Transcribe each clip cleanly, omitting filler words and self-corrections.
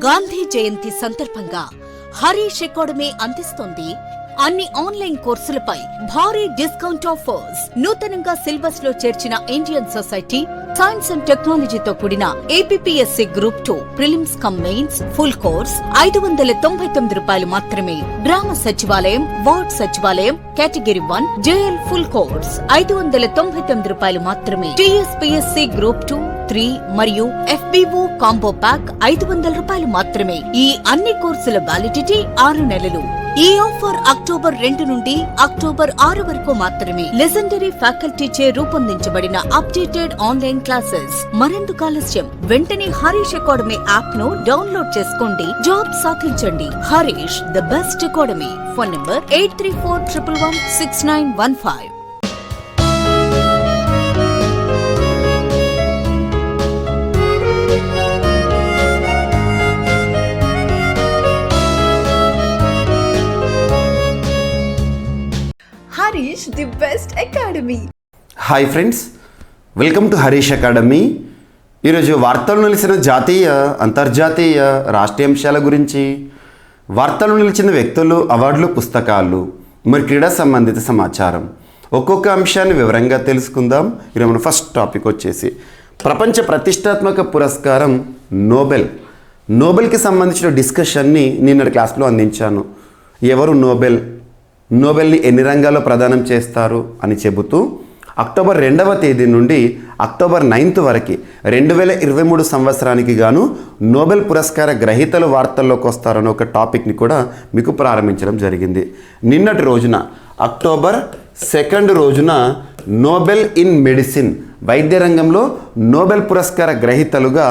గాంధీ జయంతి సందర్భంగా హరీష్ అకాడమీ అందిస్తోంది అన్ని ఆన్లైన్ కోర్సులపై భారీ డిస్కౌంట్ ఆఫర్స్. నూతనంగా సిలబస్ లో చేర్చిన ఇండియన్ సొసైటీ, సైన్స్ అండ్ టెక్నాలజీతో కూడిన APSC group 2 prelims come mains full course 599 రూపాయలు మాత్రమే. గ్రామ సచివాలయం, వార్డ్ సచివాలయం కేటగిరీ 1 జేఎల్ ఫుల్ కోర్స్ 599 రూపాయలు మాత్రమే. టీఎస్పీఎస్సీ గ్రూప్ 2, 3 మరియు ఎఫ్బీఓ కాంబో ప్యాక్ 500 రూపాయలు మాత్రమే. ఈ అన్ని కోర్సుల వ్యాలిడిటీ 6 నెలలు. ఈ ఆఫర్ అక్టోబర్ 2 నుండి అక్టోబర్ 6 వరకు మాత్రమే. లెజెండరీ ఫ్యాకల్టీచే రూపొందించబడిన అప్డేటెడ్ ఆన్లైన్ క్లాసెస్. మరెందుకు ఆలస్యం? వెంటనే హరీష్ అకాడమీ యాప్ ను డౌన్లోడ్ చేసుకోండి. జాబ్ సాధించండి. Harish the best academy. Phone number 8341116915. Harish the best academy. Hi friends, welcome to Harish academy. ఈరోజు వార్తలు నిలిచిన జాతీయ, అంతర్జాతీయ, రాష్ట్రీయ అంశాల గురించి, వార్తలు నిలిచిన వ్యక్తులు, అవార్డులు, పుస్తకాలు, మరి క్రీడా సంబంధిత సమాచారం, ఒక్కొక్క అంశాన్ని వివరంగా తెలుసుకుందాం. ఈరోజు మన ఫస్ట్ టాపిక్ వచ్చేసి ప్రపంచ ప్రతిష్టాత్మక పురస్కారం నోబెల్కి సంబంధించిన డిస్కషన్ని నిన్నటి క్లాస్లో అందించాను. ఎవరు నోబెల్ని ఎన్ని రంగాల్లో ప్రదానం చేస్తారు అని చెబుతూ అక్టోబర్ 2వ తేదీ నుండి అక్టోబర్ 9th వరకు 2023 సంవత్సరానికి గాను నోబెల్ పురస్కార గ్రహీతలు వార్తల్లోకి వస్తారని ఒక టాపిక్ని కూడా మీకు ప్రారంభించడం జరిగింది. నిన్నటి రోజున అక్టోబర్ 2 రోజున నోబెల్ ఇన్ మెడిసిన్, వైద్య రంగంలో నోబెల్ పురస్కార గ్రహీతలుగా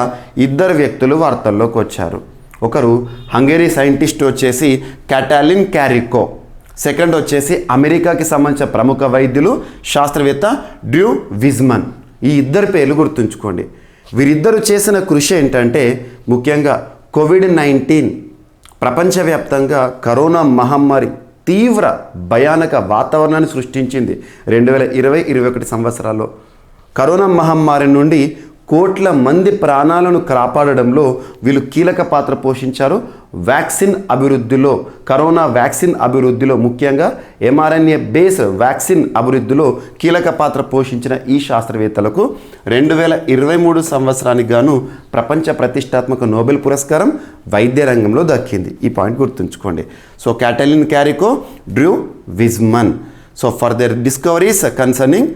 2 వ్యక్తులు వార్తల్లోకి వచ్చారు. ఒకరు హంగేరీ సైంటిస్ట్ వచ్చేసి కాటాలిన్ క్యారికో, సెకండ్ వచ్చేసి అమెరికాకి సంబంధించిన ప్రముఖ వైద్యులు, శాస్త్రవేత్త డ్రూ విజ్మన్. ఈ 2 పేర్లు గుర్తుంచుకోండి. వీరిద్దరూ చేసిన కృషి ఏంటంటే ముఖ్యంగా కోవిడ్-19 ప్రపంచవ్యాప్తంగా కరోనా మహమ్మారి తీవ్ర భయానక వాతావరణాన్ని సృష్టించింది. 2020-21 సంవత్సరాల్లో కరోనా మహమ్మారి నుండి కోట్ల మంది ప్రాణాలను కాపాడడంలో వీళ్ళు కీలక పాత్ర పోషించారు. వ్యాక్సిన్ అభివృద్ధిలో, కరోనా వ్యాక్సిన్ అభివృద్ధిలో, ముఖ్యంగా mRNA బేస్ వ్యాక్సిన్ అభివృద్ధిలో కీలక పాత్ర పోషించిన ఈ శాస్త్రవేత్తలకు 2023 సంవత్సరానికి గాను ప్రపంచ ప్రతిష్టాత్మక నోబెల్ పురస్కారం వైద్య రంగంలో దక్కింది. ఈ పాయింట్ గుర్తుంచుకోండి. So Katalin Kariko, Drew Weissman, so for their discoveries concerning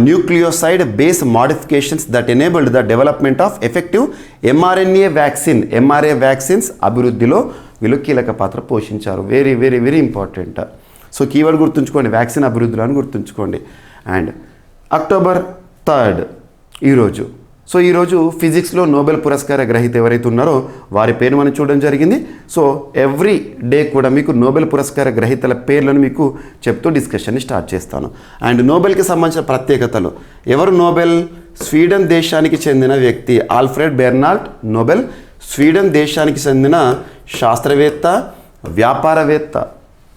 nucleoside base modifications that enabled the development of effective mRNA vaccines అభివృద్ధిలో వీళ్ళు కీలక పాత్ర పోషించారు. Very very very important. So keyword గుర్తుంచుకోండి, వ్యాక్సిన్ అభివృద్ధిలో అని గుర్తుంచుకోండి. అండ్ అక్టోబర్ 3 ఈరోజు. సో ఈరోజు ఫిజిక్స్లో నోబెల్ పురస్కార గ్రహీత ఎవరైతే ఉన్నారో వారి పేరు మనం చూడడం జరిగింది. సో ఎవ్రీ డే కూడా మీకు నోబెల్ పురస్కార గ్రహీతల పేర్లను మీకు చెప్తూ డిస్కషన్ని స్టార్ట్ చేస్తాను. అండ్ నోబెల్కి సంబంధించిన ప్రత్యేకతలు. ఎవరు నోబెల్? స్వీడన్ దేశానికి చెందిన వ్యక్తి ఆల్ఫ్రెడ్ బెర్నాల్డ్ నోబెల్. స్వీడన్ దేశానికి చెందిన శాస్త్రవేత్త, వ్యాపారవేత్త,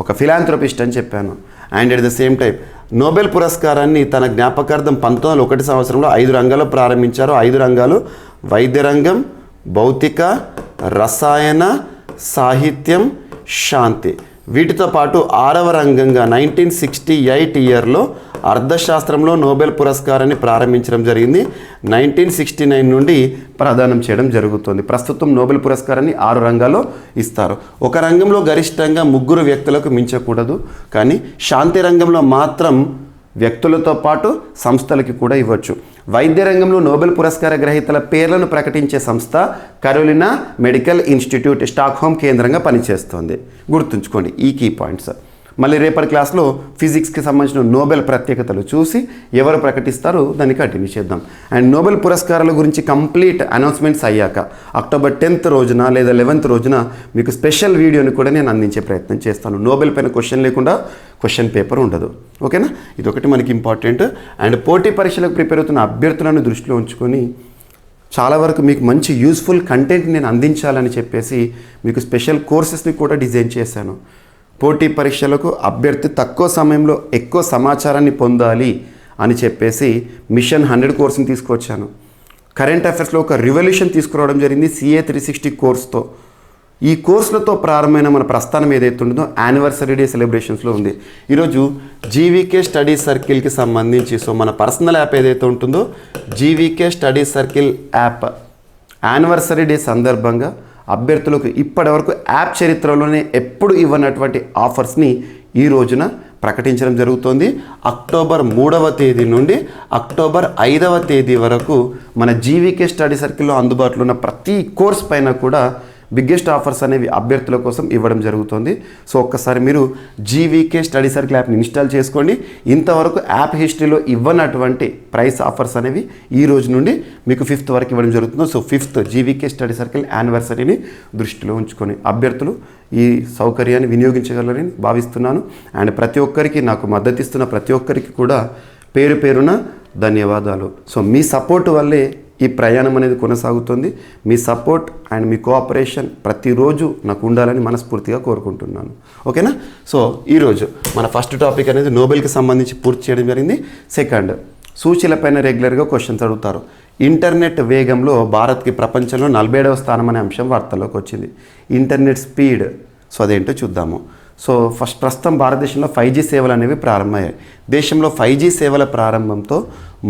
ఒక ఫిలాంథ్రోపిస్ట్ అని చెప్పాను. And at the same time Nobel పురస్కారాన్ని తన జ్ఞాపకార్థం 1901 సంవత్సరంలో 5 రంగాల్లో ప్రారంభించారు. 5 రంగాలు: వైద్య రంగం, భౌతిక, రసాయన, సాహిత్యం, శాంతి. వీటితో పాటు 6వ రంగంగా 1968 ఇయర్లో అర్థశాస్త్రంలో నోబెల్ పురస్కారాన్ని ప్రారంభించడం జరిగింది. 1969 నుండి ప్రదానం చేయడం జరుగుతుంది. ప్రస్తుతం నోబెల్ పురస్కారాన్ని 6 రంగాల్లో ఇస్తారు. ఒక రంగంలో గరిష్టంగా 3 వ్యక్తులకు మించకూడదు, కానీ శాంతి రంగంలో మాత్రం వ్యక్తులతో పాటు సంస్థలకి కూడా ఇవ్వచ్చు. వైద్య రంగంలో నోబెల్ పురస్కార గ్రహీతల పేర్లను ప్రకటించే సంస్థ కరోలినా మెడికల్ ఇన్స్టిట్యూట్, స్టాక్హోమ్ కేంద్రంగా పనిచేస్తుంది. గుర్తుంచుకోండి ఈ కీ పాయింట్స్. మళ్ళీ రేపటి క్లాస్లో ఫిజిక్స్కి సంబంధించిన నోబెల్ ప్రత్యేకతలు చూసి ఎవరు ప్రకటిస్తారో దాన్ని కంటిన్యూ చేద్దాం. అండ్ నోబెల్ పురస్కారాల గురించి కంప్లీట్ అనౌన్స్మెంట్స్ అయ్యాక అక్టోబర్ 10th రోజున లేదా 11th రోజున మీకు స్పెషల్ వీడియోని కూడా నేను అందించే ప్రయత్నం చేస్తాను. నోబెల్ పైన క్వశ్చన్ లేకుండా క్వశ్చన్ పేపర్ ఉండదు. ఓకేనా? ఇదొకటి మనకి ఇంపార్టెంట్. అండ్ పోటీ పరీక్షలకు ప్రిపేర్ అవుతున్న అభ్యర్థులను దృష్టిలో ఉంచుకొని చాలా వరకు మీకు మంచి యూస్ఫుల్ కంటెంట్ నేను అందించాలని చెప్పేసి మీకు స్పెషల్ కోర్సెస్ని కూడా డిజైన్ చేశాను. పోటీ పరీక్షలకు అభ్యర్థి తక్కువ సమయంలో ఎక్కువ సమాచారాన్ని పొందాలి అని చెప్పేసి మిషన్ 100 కోర్సుని తీసుకొచ్చాను. కరెంట్ అఫైర్స్లో ఒక రివల్యూషన్ తీసుకురావడం జరిగింది CA 360 కోర్స్తో. ఈ కోర్సులతో ప్రారంభమైన మన ప్రస్థానం ఏదైతే ఉంటుందో యానివర్సరీ డే సెలబ్రేషన్స్లో ఉంది. ఈరోజు జీవీకే స్టడీ సర్కిల్కి సంబంధించి మన పర్సనల్ యాప్ ఏదైతే ఉంటుందో GVK study circle app anniversary day సందర్భంగా అభ్యర్థులకు ఇప్పటివరకు యాప్ చరిత్రలోనే ఎప్పుడు ఇవ్వనటువంటి ఆఫర్స్ని ఈ రోజున ప్రకటించడం జరుగుతోంది. అక్టోబర్ 3వ తేదీ నుండి అక్టోబర్ 5వ తేదీ వరకు మన జీవీకే స్టడీ సర్కిల్లో అందుబాటులో ఉన్న ప్రతి కోర్స్ పైన కూడా బిగ్గెస్ట్ ఆఫర్స్ అనేవి అభ్యర్థుల కోసం ఇవ్వడం జరుగుతుంది. సో ఒక్కసారి మీరు జీవీకే స్టడీ సర్కిల్ యాప్ని ఇన్స్టాల్ చేసుకోండి. ఇంతవరకు యాప్ హిస్టరీలో ఇవ్వనటువంటి ప్రైస్ ఆఫర్స్ అనేవి ఈ రోజు నుండి మీకు 5th వరకు ఇవ్వడం జరుగుతుంది. So 5th GVK study circle యానివర్సరీని దృష్టిలో ఉంచుకొని అభ్యర్థులు ఈ సౌకర్యాన్ని వినియోగించగలరని భావిస్తున్నాను. అండ్ ప్రతి ఒక్కరికి నాకు మద్దతు ఇస్తున్న ప్రతి ఒక్కరికి కూడా పేరు పేరున ధన్యవాదాలు. సో మీ సపోర్ట్ వల్లే ఈ ప్రయాణం అనేది కొనసాగుతుంది. మీ సపోర్ట్ అండ్ మీ కోఆపరేషన్ ప్రతిరోజు నాకు ఉండాలని మనస్ఫూర్తిగా కోరుకుంటున్నాను. ఓకేనా? సో ఈరోజు మన ఫస్ట్ టాపిక్ అనేది నోబెల్కి సంబంధించి పూర్తి చేయడం జరిగింది. సెకండ్, సూచీలపైన రెగ్యులర్గా క్వశ్చన్స్ అడుగుతారు. ఇంటర్నెట్ వేగంలో భారత్కి ప్రపంచంలో 47వ స్థానం అనే అంశం వార్తల్లోకి వచ్చింది. ఇంటర్నెట్ స్పీడ్, సో అదేంటో చూద్దాము. సో ప్రస్తుతం భారతదేశంలో 5G సేవలు అనేవి ప్రారంభమయ్యాయి. దేశంలో 5G సేవల ప్రారంభంతో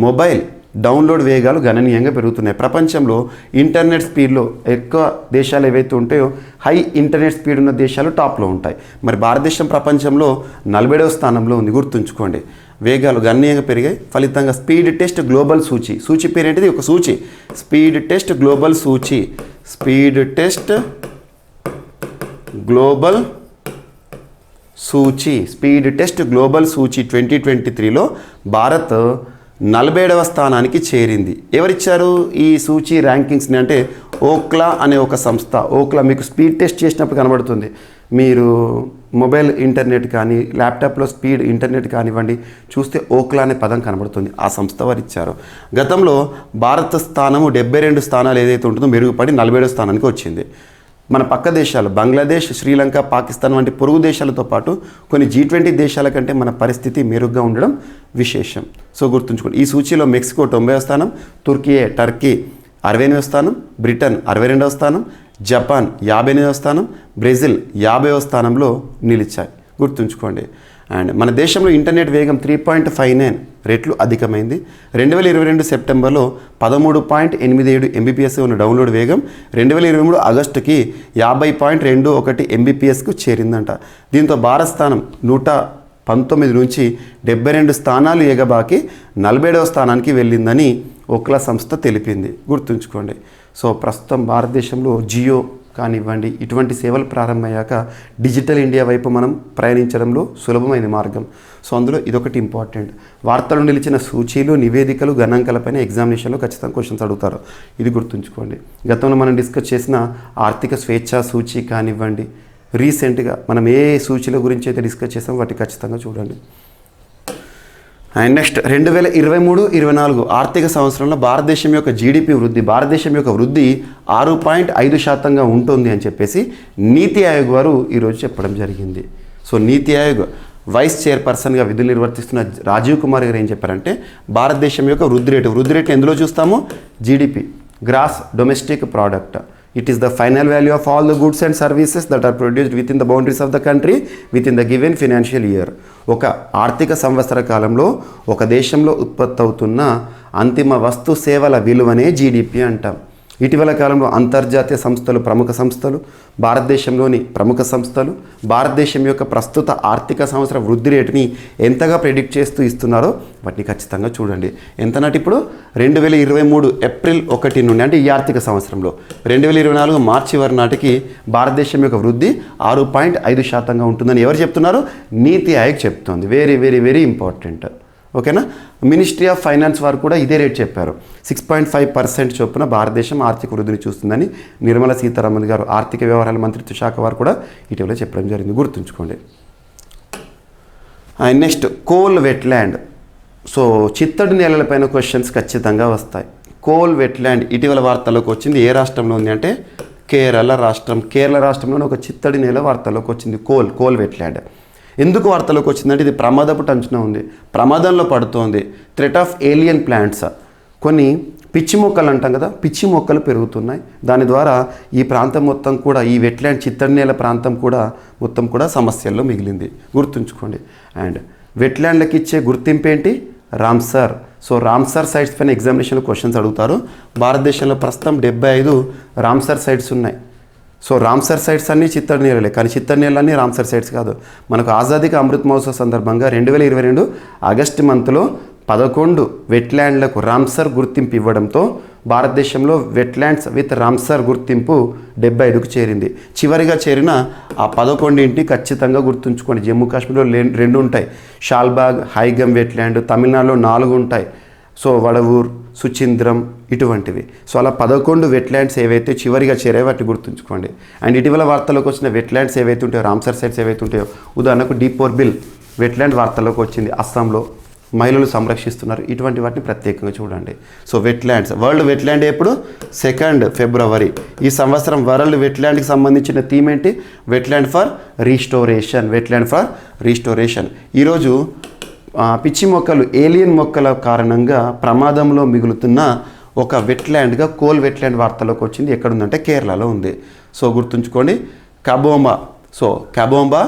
మొబైల్ డౌన్లోడ్ వేగాలు గణనీయంగా పెరుగుతున్నాయి. ప్రపంచంలో ఇంటర్నెట్ స్పీడ్లో ఎక్కువ దేశాలు ఏవైతే ఉంటాయో హై ఇంటర్నెట్ స్పీడ్ ఉన్న దేశాలు టాప్లో ఉంటాయి. మరి భారతదేశం ప్రపంచంలో 47వ స్థానంలో ఉంది. గుర్తుంచుకోండి, వేగాలు గణనీయంగా పెరిగాయి. ఫలితంగా స్పీడ్ టెస్ట్ గ్లోబల్ సూచి పేరు ఏంటిది? ఒక సూచి, స్పీడ్ టెస్ట్ గ్లోబల్ సూచి, స్పీడ్ టెస్ట్ గ్లోబల్ సూచి, స్పీడ్ టెస్ట్ గ్లోబల్ సూచి 2023లో భారత్ 47వ స్థానానికి చేరింది. ఎవరిచ్చారు ఈ సూచి ర్యాంకింగ్స్ని అంటే ఓక్లా అనే ఒక సంస్థ. ఓక్లా మీకు స్పీడ్ టెస్ట్ చేసినప్పుడు కనబడుతుంది. మీరు మొబైల్ ఇంటర్నెట్ కానీ ల్యాప్టాప్లో స్పీడ్ ఇంటర్నెట్ కానివ్వండి చూస్తే ఓక్లా అనే పదం కనబడుతుంది. ఆ సంస్థ వారు ఇచ్చారు. గతంలో భారత స్థానము 72 స్థానాలు ఏదైతే ఉంటుందో మెరుగుపడి 47వ స్థానానికి వచ్చింది. మన పక్క దేశాలు బంగ్లాదేశ్, శ్రీలంక, పాకిస్తాన్ వంటి పొరుగు దేశాలతో పాటు కొన్ని G20 దేశాల కంటే మన పరిస్థితి మెరుగ్గా ఉండడం విశేషం. సో గుర్తుంచుకోండి, ఈ సూచీలో మెక్సికో 90వ స్థానం, టర్కీ 68వ స్థానం, బ్రిటన్ 62వ స్థానం, జపాన్ 58వ స్థానం, బ్రెజిల్ 50వ స్థానంలో నిలిచాయి. గుర్తుంచుకోండి. అండ్ మన దేశంలో ఇంటర్నెట్ వేగం 3.59 రెట్లు అధికమైంది. 2022 సెప్టెంబర్లో 13.87 MBPS ఉన్న డౌన్లోడ్ వేగం 2023 ఆగస్టుకి 50.21 MBPSకు చేరిందంట. దీంతో భారత స్థానం 119 నుంచి 72 స్థానాలు ఎగబాకి 47వ స్థానానికి వెళ్ళిందని ఓక్లా సంస్థ తెలిపింది. గుర్తుంచుకోండి. సో ప్రస్తుతం భారతదేశంలో జియో కానివ్వండి ఇటువంటి సేవలు ప్రారంభమయ్యాక డిజిటల్ ఇండియా వైపు మనం ప్రయాణించడంలో సులభమైన మార్గం. సో అందులో ఇదొకటి ఇంపార్టెంట్. వార్తలు నిలిచిన సూచీలు, నివేదికలు, గణాంకాలపైన ఎగ్జామినేషన్లో ఖచ్చితంగా క్వశ్చన్స్ అడుగుతారు. ఇది గుర్తుంచుకోండి. గతంలో మనం డిస్కస్ చేసిన ఆర్థిక స్వేచ్ఛ సూచి కానివ్వండి, రీసెంట్గా మనం ఏ సూచీల గురించి అయితే డిస్కస్ చేసామో వాటి ఖచ్చితంగా చూడండి. అండ్ నెక్స్ట్ 2023-24 ఆర్థిక సంవత్సరంలో భారతదేశం యొక్క జీడిపి వృద్ధి, భారతదేశం యొక్క వృద్ధి 6.5% ఉంటుంది అని చెప్పేసి నీతి ఆయోగ్ వారు ఈరోజు చెప్పడం జరిగింది. సో నీతి ఆయోగ్ వైస్ చైర్పర్సన్గా విధులు నిర్వర్తిస్తున్న రాజీవ్ కుమార్ గారు ఏం చెప్పారంటే భారతదేశం యొక్క వృద్ధి రేటు ఎందులో చూస్తామో GDP, gross domestic product. It is the final value of all the goods and services that are produced within the boundaries of the country within the given financial year. ఒక ఆర్థిక సంవత్సర కాలంలో ఒక దేశంలో ఉత్పత్తి అవుతున్న అంతిమ వస్తు సేవల విలువనే జీడిపి అంటాం. ఇటీవల కాలంలో అంతర్జాతీయ సంస్థలు, ప్రముఖ సంస్థలు, భారతదేశంలోని ప్రముఖ సంస్థలు భారతదేశం యొక్క ప్రస్తుత ఆర్థిక సంవత్సర వృద్ధి రేటుని ఎంతగా ప్రెడిక్ట్ చేస్తూ ఇస్తున్నారో వాటిని ఖచ్చితంగా చూడండి. ఎంత నాటి ఇప్పుడు 2023 ఏప్రిల్ 1 నుండి అంటే ఈ ఆర్థిక సంవత్సరంలో 2024 మార్చి వరకు నాటికి భారతదేశం యొక్క వృద్ధి 6.5% ఉంటుందని ఎవరు చెప్తున్నారు? నీతి ఆయోగ్ చెప్తోంది. Very very very important. ఓకేనా? మినిస్ట్రీ ఆఫ్ ఫైనాన్స్ వారు కూడా ఇదే రేట్ చెప్పారు. 6.5% చొప్పున భారతదేశం ఆర్థిక వృద్ధిని చూస్తుందని నిర్మలా సీతారామన్ గారు ఆర్థిక వ్యవహారాల మంత్రిత్వ శాఖ వారు కూడా ఇటీవల చెప్పడం జరిగింది. గుర్తుంచుకోండి. And next coal wetland. So చిత్తడి నేలలపైన క్వశ్చన్స్ ఖచ్చితంగా వస్తాయి. కోల్ వెట్లాండ్ ఇటీవల వార్తల్లోకి వచ్చింది. ఏ రాష్ట్రంలో ఉంది అంటే కేరళ రాష్ట్రం. కేరళ రాష్ట్రంలోనే ఒక చిత్తడి నేల వార్తల్లోకి వచ్చింది. కోల్ వెట్లాండ్ ఎందుకు వార్తలోకి వచ్చిందంటే ఇది ప్రమాదపు అంచనా ఉంది, ప్రమాదంలో పడుతోంది. థ్రెట్ ఆఫ్ ఏలియన్ ప్లాంట్స్, కొన్ని పిచ్చి మొక్కలు అంటాం కదా, పిచ్చి మొక్కలు పెరుగుతున్నాయి. దాని ద్వారా ఈ ప్రాంతం మొత్తం కూడా, ఈ వెట్లాండ్ చిత్తడి నేల ప్రాంతం కూడా మొత్తం కూడా సమస్యల్లో మిగిలింది, గుర్తుంచుకోండి. అండ్ వెట్లాండ్లకు ఇచ్చే గుర్తింపు ఏంటి? రామ్సర్. సో రామ్సర్ సైట్స్ పైన ఎగ్జామినేషన్లో క్వశ్చన్స్ అడుగుతారు. భారతదేశంలో ప్రస్తుతం 75 రామ్సర్ సైట్స్ ఉన్నాయి. సో రామ్సర్ సైట్స్ అన్నీ చిత్తడి నేలలే, కానీ చిత్తడి నేలన్నీ రామ్సర్ సైట్స్ కాదు. మనకు ఆజాదీ కా అమృత్ మహోత్సవ్ సందర్భంగా 2022 ఆగస్టు మంత్లో 11 వెట్లాండ్లకు రామ్సర్ గుర్తింపు ఇవ్వడంతో భారతదేశంలో వెట్లాండ్స్ విత్ రామ్సర్ గుర్తింపు 75కు చేరింది. చివరిగా చేరిన ఆ 11ంటిని ఖచ్చితంగా గుర్తుంచుకోండి. జమ్మూ కాశ్మీర్లో 2 ఉంటాయి, షాల్బాగ్, హైగమ్ వెట్లాండ్. తమిళనాడులో 4 ఉంటాయి, సో వడవూర్, సుచింద్రం ఇటువంటివి. సో అలా 11 వెట్లాండ్స్ ఏవైతే చివరిగా చేరాయో వాటిని గుర్తుంచుకోండి. అండ్ ఇటీవల వార్తల్లోకి వచ్చిన వెట్లాండ్స్ ఏవైతే ఉంటాయో, రామ్సర్ సైట్స్ ఏవైతే ఉంటాయో, ఉదాహరణకు డీపోర్ బిల్ వెట్లాండ్ వార్తల్లోకి వచ్చింది, అస్సాంలో మహిళలు సంరక్షిస్తున్నారు. ఇటువంటి వాటిని ప్రత్యేకంగా చూడండి. సో వెట్లాండ్స్, వరల్డ్ వెట్లాండ్ ఎప్పుడు? 2 ఫిబ్రవరి. ఈ సంవత్సరం వరల్డ్ వెట్లాండ్కి సంబంధించిన థీమ్ ఏంటి? Wetland for restoration. Wetland for restoration. ఈరోజు పిచ్చి మొక్కలు, ఏలియన్ మొక్కల కారణంగా ప్రమాదంలో మిగులుతున్న ఒక వెట్లాండ్గా కోల్ వెట్లాండ్ వార్తలోకి వచ్చింది. ఎక్కడుందంటే కేరళలో ఉంది. సో గుర్తుంచుకోండి. Cabomba. So cabomba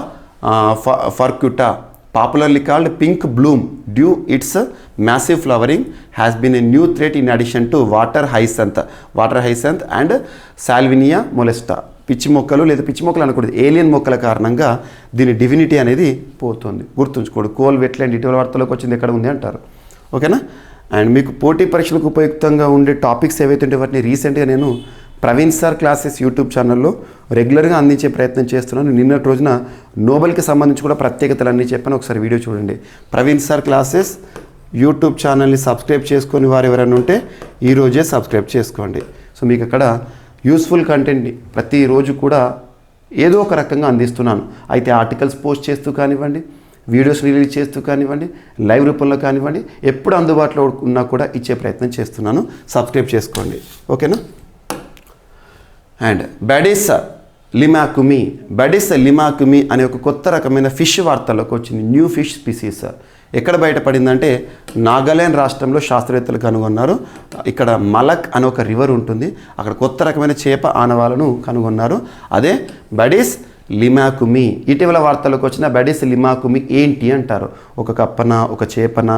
furcata, popularly called pink bloom due its massive flowering, has been a new threat in addition to water hyacinth and salvinia molesta. పిచ్చి మొక్కలు లేదా పిచ్చి మొక్కలు అనకూడదు, ఏలియన్ మొక్కల కారణంగా దీని డివినిటీ అనేది పోతుంది. గుర్తుంచుకోండి. కోల్ వెట్లాండ్ ఇటీవల వార్తలోకి వచ్చింది, ఎక్కడ ఉంది అంటారు. ఓకేనా? అండ్ మీకు పోటీ పరీక్షలకు ఉపయుక్తంగా ఉండే టాపిక్స్ ఏవైతే ఉంటే వాటిని రీసెంట్గా నేను ప్రవీణ్ సార్ క్లాసెస్ యూట్యూబ్ ఛానల్లో రెగ్యులర్గా అందించే ప్రయత్నం చేస్తున్నాను. నిన్నటి రోజున నోబెల్కి సంబంధించి కూడా ప్రత్యేకతలు అన్నీ చెప్పాను, ఒకసారి వీడియో చూడండి. ప్రవీణ్ సార్ క్లాసెస్ యూట్యూబ్ ఛానల్ని సబ్స్క్రైబ్ చేసుకొని వారు ఎవరైనా ఉంటే ఈరోజే సబ్స్క్రైబ్ చేసుకోండి. సో మీకు అక్కడ యూస్ఫుల్ కంటెంట్ని ప్రతిరోజు కూడా ఏదో ఒక రకంగా అందిస్తున్నాను. అయితే ఆర్టికల్స్ పోస్ట్ చేస్తూ కానివ్వండి, వీడియోస్ రిలీజ్ చేస్తూ కానివ్వండి, లైవ్ రూపంలో కానివ్వండి, ఎప్పుడు అందుబాటులో ఉన్నా కూడా ఇచ్చే ప్రయత్నం చేస్తున్నాను. సబ్స్క్రైబ్ చేసుకోండి. ఓకేనా? అండ్ బెడిస్ లిమాకుమి అనే ఒక కొత్త రకమైన ఫిష్ వార్తల్లోకి వచ్చింది. న్యూ ఫిష్ స్పీసీస్ ఎక్కడ బయటపడిందంటే నాగాలాండ్ రాష్ట్రంలో శాస్త్రవేత్తలు కనుగొన్నారు. ఇక్కడ మలక్ అనే ఒక రివర్ ఉంటుంది, అక్కడ కొత్త రకమైన చేప ఆనవాలను కనుగొన్నారు. అదే బెడిస్ లిమాకుమి. ఇటీవల వార్తల్లోకి వచ్చిన బెడిస్ లిమాకుమి ఏంటి అంటారు? ఒక కప్పన, ఒక చేపన,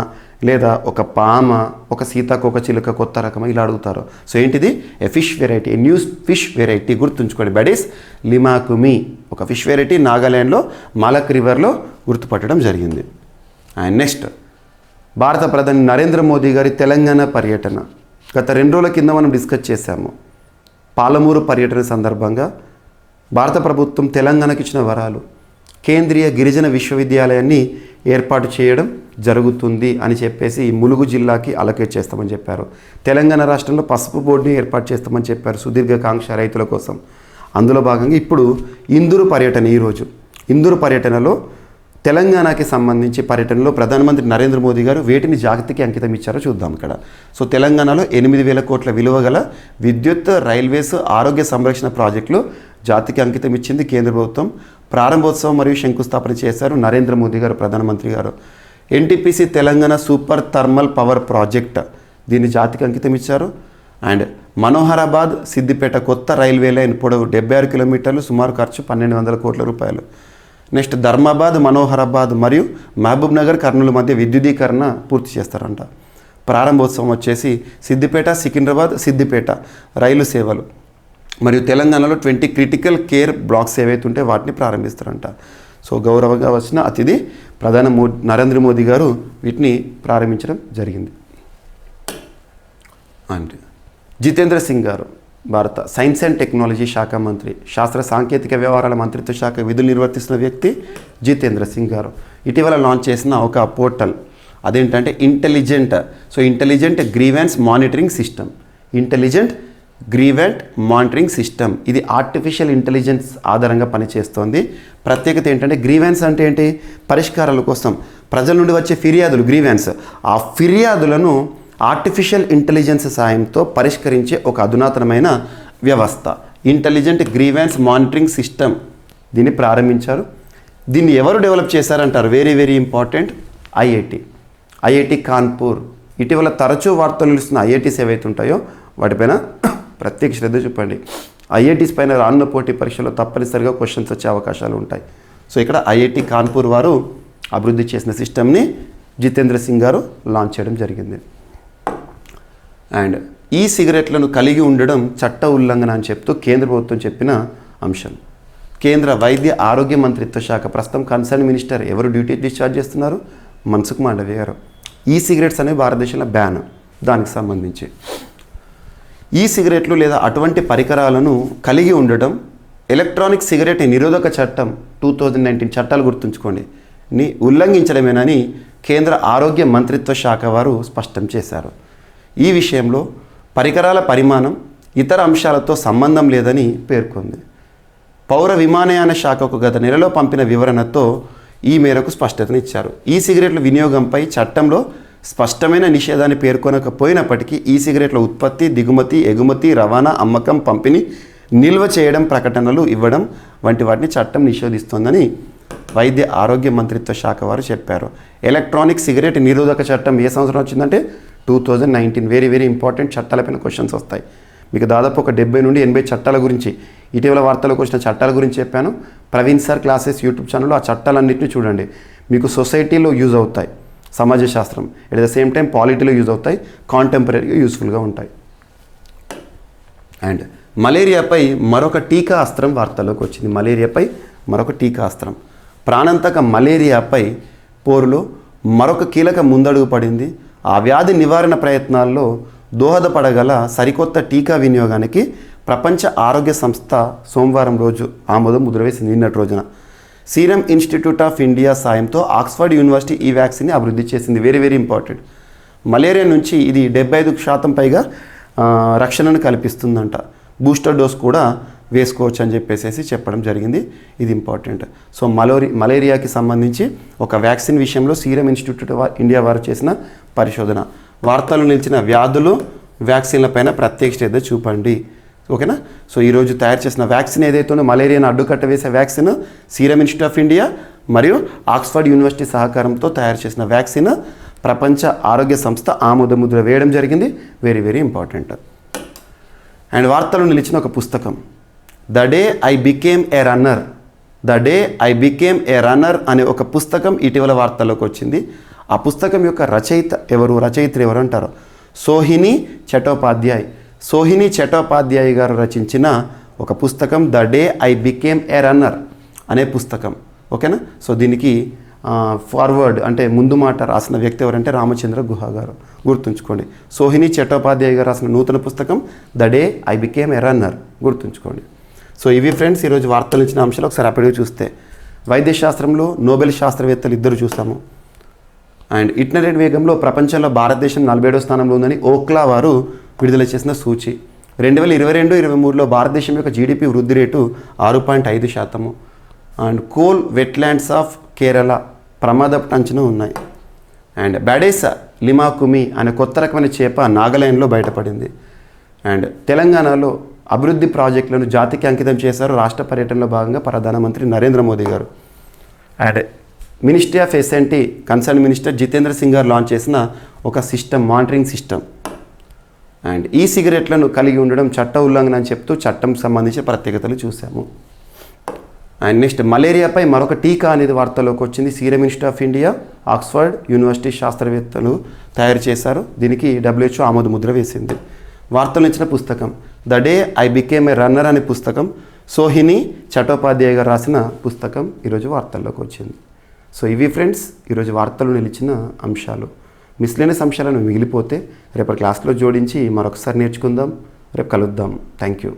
లేదా ఒక పామ, ఒక సీతాకోక చిలుక కొత్త రకం ఇలా అడుగుతారు. సో ఏంటిది? A fish variety, a new fish variety. గుర్తుంచుకోండి. బెడిస్ లిమాకుమి ఒక ఫిష్ వెరైటీ నాగాలాండ్లో మలక్ రివర్లో గుర్తుపట్టడం జరిగింది. అండ్ నెక్స్ట్, భారత ప్రధాని నరేంద్ర మోదీ గారి తెలంగాణ పర్యటన గత 2 రోజుల కింద మనం డిస్కస్ చేశాము. పాలమూరు పర్యటన సందర్భంగా భారత ప్రభుత్వం తెలంగాణకి ఇచ్చిన వరాలు, కేంద్రీయ గిరిజన విశ్వవిద్యాలయాన్ని ఏర్పాటు చేయడం జరుగుతుంది అని చెప్పేసి ములుగు జిల్లాకి అలొకేట్ చేస్తామని చెప్పారు. తెలంగాణ రాష్ట్రంలో పసుపు బోర్డుని ఏర్పాటు చేస్తామని చెప్పారు సుదీర్ఘకాంక్ష రైతుల కోసం. అందులో భాగంగా ఇప్పుడు ఇందూరు పర్యటన. ఈరోజు ఇందూరు పర్యటనలో తెలంగాణకి సంబంధించి పర్యటనలో ప్రధానమంత్రి నరేంద్ర మోదీ గారు వేటిని జాతికి అంకితం ఇచ్చారో చూద్దాం ఇక్కడ. సో తెలంగాణలో 8,000 కోట్ల విలువ గల విద్యుత్, రైల్వేస్, ఆరోగ్య సంరక్షణ ప్రాజెక్టులు జాతికి అంకితం ఇచ్చింది కేంద్ర ప్రభుత్వం. ప్రారంభోత్సవం మరియు శంకుస్థాపన చేశారు నరేంద్ర మోదీ గారు, ప్రధానమంత్రి గారు. NTPC Telangana super thermal power project, దీన్ని జాతికి అంకితం ఇచ్చారు. అండ్ మనోహరాబాద్ సిద్దిపేట కొత్త రైల్వే లైన్ పొడవు 76 కిలోమీటర్లు, సుమారు ఖర్చు 1,200 కోట్ల రూపాయలు. నెక్స్ట్ ధర్మాబాద్, మనోహరాబాద్ మరియు మహబూబ్ నగర్, కర్నూలు మధ్య విద్యుదీకరణ పూర్తి చేస్తారంట. ప్రారంభోత్సవం వచ్చేసి సిద్దిపేట, సికింద్రాబాద్, సిద్దిపేట రైలు సేవలు మరియు తెలంగాణలో 20 క్రిటికల్ కేర్ బ్లాక్స్ ఏవైతే ఉంటే వాటిని ప్రారంభిస్తారంట. సో గౌరవంగా వచ్చిన అతిథి నరేంద్ర మోదీ గారు వీటిని ప్రారంభించడం జరిగింది. అండ్ జితేంద్ర సింగ్ గారు భారత సైన్స్ అండ్ టెక్నాలజీ శాఖ మంత్రి, శాస్త్ర సాంకేతిక వ్యవహారాల మంత్రిత్వ శాఖ విధులు నిర్వర్తిస్తున్న వ్యక్తి జితేంద్ర సింగ్ గారు ఇటీవల లాంచ్ చేసిన ఒక పోర్టల్, అదేంటంటే intelligent grievance monitoring system. Intelligent grievance monitoring system ఇది ఆర్టిఫిషియల్ ఇంటెలిజెన్స్ ఆధారంగా పనిచేస్తోంది. ప్రత్యేకత ఏంటంటే గ్రీవెన్స్ అంటే ఏంటి? పరిష్కారాల కోసం ప్రజల నుండి వచ్చే ఫిర్యాదులు, గ్రీవెన్స్. ఆ ఫిర్యాదులను ఆర్టిఫిషియల్ ఇంటెలిజెన్స్ సాయంతో పరిష్కరించే ఒక అధునాతనమైన వ్యవస్థ ఇంటెలిజెంట్ గ్రీవెన్స్ మానిటరింగ్ సిస్టమ్. దీన్ని ప్రారంభించారు. దీన్ని ఎవరు డెవలప్ చేశారంటారు? Very very important. IIT Kanpur ఇటీవల తరచూ వార్తలు నిలుస్తున్న ఐఐటీస్ ఏవైతే ఉంటాయో వాటిపైన ప్రత్యేక శ్రద్ధ చూపండి. ఐఐటీస్ పైన రానున్న పోటీ పరీక్షలో తప్పనిసరిగా క్వశ్చన్స్ వచ్చే అవకాశాలు ఉంటాయి. సో ఇక్కడ ఐఐటి కాన్పూర్ వారు అభివృద్ధి చేసిన సిస్టమ్ని జితేంద్ర సింగ్ గారు లాంచ్ చేయడం జరిగింది. అండ్ ఈ సిగరెట్లను కలిగి ఉండడం చట్ట ఉల్లంఘన అని చెప్తూ కేంద్ర ప్రభుత్వం చెప్పిన అంశం. కేంద్ర వైద్య ఆరోగ్య మంత్రిత్వ శాఖ ప్రస్తుతం కన్సర్న్ మినిస్టర్ ఎవరు డ్యూటీ డిశ్చార్జ్ చేస్తున్నారు? మన్సుఖ్ మాండవీయ గారు. ఈ సిగరెట్స్ అనేవి భారతదేశంలో బ్యాన్. దానికి సంబంధించి ఈ సిగరెట్లు లేదా అటువంటి పరికరాలను కలిగి ఉండటం ఎలక్ట్రానిక్ సిగరెట్ నిరోధక చట్టం 2019 చట్టాలు గుర్తుంచుకోండి ని ఉల్లంఘించడమేనని కేంద్ర ఆరోగ్య మంత్రిత్వ శాఖ వారు స్పష్టం చేశారు. ఈ విషయంలో పరికరాల పరిమాణం ఇతర అంశాలతో సంబంధం లేదని పేర్కొంది. పౌర విమానయాన శాఖకు గత నెలలో పంపిన వివరణతో ఈ మేరకు స్పష్టతనిచ్చారు. ఈ సిగరెట్ల వినియోగంపై చట్టంలో స్పష్టమైన నిషేధాన్ని పేర్కొనకపోయినప్పటికీ ఈ సిగరెట్ల ఉత్పత్తి, దిగుమతి, ఎగుమతి, రవాణా, అమ్మకం, పంపిణీ, నిల్వ చేయడం, ప్రకటనలు ఇవ్వడం వంటి వాటిని చట్టం నిషేధిస్తోందని వైద్య ఆరోగ్య మంత్రిత్వ శాఖ వారు చెప్పారు. ఎలక్ట్రానిక్ సిగరెట్ నిరోధక చట్టం ఏ సంవత్సరం వచ్చిందంటే 2019. Very very important. చట్టాలపైన క్వశ్చన్స్ వస్తాయి. మీకు దాదాపు ఒక 70 నుండి 80 చట్టాల గురించి ఇటీవల వార్తలకు వచ్చిన చట్టాల గురించి చెప్పాను. ప్రవీణ్ సార్ క్లాసెస్ యూట్యూబ్ ఛానల్లో ఆ చట్టాలన్నింటినీ చూడండి. మీకు సొసైటీలో యూజ్ అవుతాయి, సమాజ శాస్త్రం, ఎట్ ద సేమ్ టైం పాలిటీలో యూజ్ అవుతాయి, కాంటెంపరీగా యూస్ఫుల్గా ఉంటాయి. అండ్ మలేరియాపై మరొక టీకా అస్త్రం వార్తల్లోకి వచ్చింది. మలేరియాపై మరొక టీకా అస్త్రం. ప్రాణాంతక మలేరియాపై పోరులో మరొక కీలక ముందడుగు పడింది. ఆ వ్యాధి నివారణ ప్రయత్నాల్లో దోహదపడగల సరికొత్త టీకా వినియోగానికి ప్రపంచ ఆరోగ్య సంస్థ సోమవారం రోజు ఆమోదం ముద్ర వేసింది. నిన్నటి రోజున సీరం ఇన్స్టిట్యూట్ ఆఫ్ ఇండియా సాయంతో ఆక్స్ఫర్డ్ యూనివర్సిటీ ఈ వ్యాక్సిన్ని అభివృద్ధి చేసింది. Very very important. మలేరియా నుంచి ఇది 75% పైగా రక్షణను కల్పిస్తుందంట. బూస్టర్ డోస్ కూడా వేసుకోవచ్చు అని చెప్పేసి చెప్పడం జరిగింది. ఇది ఇంపార్టెంట్. సో మలేరియాకి సంబంధించి ఒక వ్యాక్సిన్ విషయంలో సీరం ఇన్స్టిట్యూట్ ఆఫ్ ఇండియా వారు చేసిన పరిశోధన. వార్తలు నిలిచిన వ్యాధులు, వ్యాక్సిన్లపైన ప్రత్యేక శ్రద్ధ చూపండి. ఓకేనా? సో ఈరోజు తయారు చేసిన వ్యాక్సిన్ ఏదైతే ఉందో మలేరియాను అడ్డుకట్ట వేసే vaccine serum institute of India మరియు ఆక్స్ఫర్డ్ యూనివర్సిటీ సహకారంతో తయారు చేసిన వ్యాక్సిన్ ప్రపంచ ఆరోగ్య సంస్థ ఆమోదముద్ర వేయడం జరిగింది. Very very important. అండ్ వార్తలు నిలిచిన ఒక పుస్తకం the day I became a runner. The day I became a runner అనే ఒక పుస్తకం ఇటీవల వార్తల్లోకి వచ్చింది. ఆ పుస్తకం యొక్క రచయిత్రి ఎవరు అంటారు? సోహిని చటోపాధ్యాయ్. సోహిని చటోపాధ్యాయ్ గారు రచించిన ఒక పుస్తకం the day I became a runner అనే పుస్తకం. ఓకేనా? సో దీనికి ఫార్వర్డ్ అంటే ముందు మాట రాసిన వ్యక్తి ఎవరంటే రామచంద్ర గుహ గారు. గుర్తుంచుకోండి. సోహిని చటోపాధ్యాయ్ గారు రాసిన నూతన పుస్తకం the day I became a runner. గుర్తుంచుకోండి. సో ఇవి ఫ్రెండ్స్ ఈరోజు వార్తలు ఇచ్చిన అంశాలు. ఒకసారి అప్పటికి చూస్తే వైద్యశాస్త్రంలో నోబెల్ శాస్త్రవేత్తలు ఇద్దరు చూస్తాము. అండ్ ఇంటర్నెట్ వేగంలో ప్రపంచంలో భారతదేశం 47వ స్థానంలో ఉందని ఓక్లా వారు విడుదల చేసిన సూచి. 2022-23లో భారతదేశం యొక్క జీడిపి వృద్ధి rate 6.5%. And Kole wetlands of Kerala ప్రమాదపు అంచనా ఉన్నాయి. అండ్ బ్యాడేసా లిమాకుమి అనే కొత్త రకమైన చేప నాగాలాండ్లో బయటపడింది. అండ్ తెలంగాణలో అభివృద్ధి ప్రాజెక్టులను జాతికి అంకితం చేశారు రాష్ట్ర పర్యటనలో భాగంగా ప్రధానమంత్రి నరేంద్ర మోదీ గారు. And ministry of SNT concern minister Jitendra Singh గారు లాంచ్ చేసిన ఒక సిస్టమ్, మానిటరింగ్ సిస్టమ్. అండ్ ఈ సిగరెట్లను కలిగి ఉండడం చట్ట ఉల్లంఘన అని చెప్తూ చట్టం సంబంధించిన ప్రత్యేకతలు చూసాము. అండ్ నెక్స్ట్ మలేరియాపై మరొక టీకా అనేది వార్తలోకి వచ్చింది. Serum institute of India, Oxford university శాస్త్రవేత్తలు తయారు చేశారు. దీనికి WHO ఆమోద ముద్ర వేసింది. వార్తలు ఇచ్చిన పుస్తకం the day I became a runner అనే పుస్తకం సోహిని చటోపాధ్యాయ్ గారు రాసిన పుస్తకం ఈరోజు వార్తల్లోకి వచ్చింది. సో ఇవి ఫ్రెండ్స్ ఈరోజు వార్తలు నిలిచిన అంశాలు. మిస్లేనియస్ అంశాలను మిగిలిపోతే రేపటి క్లాస్లో జోడించి మరొకసారి నేర్చుకుందాం. రేపు కలుద్దాం. Thank you.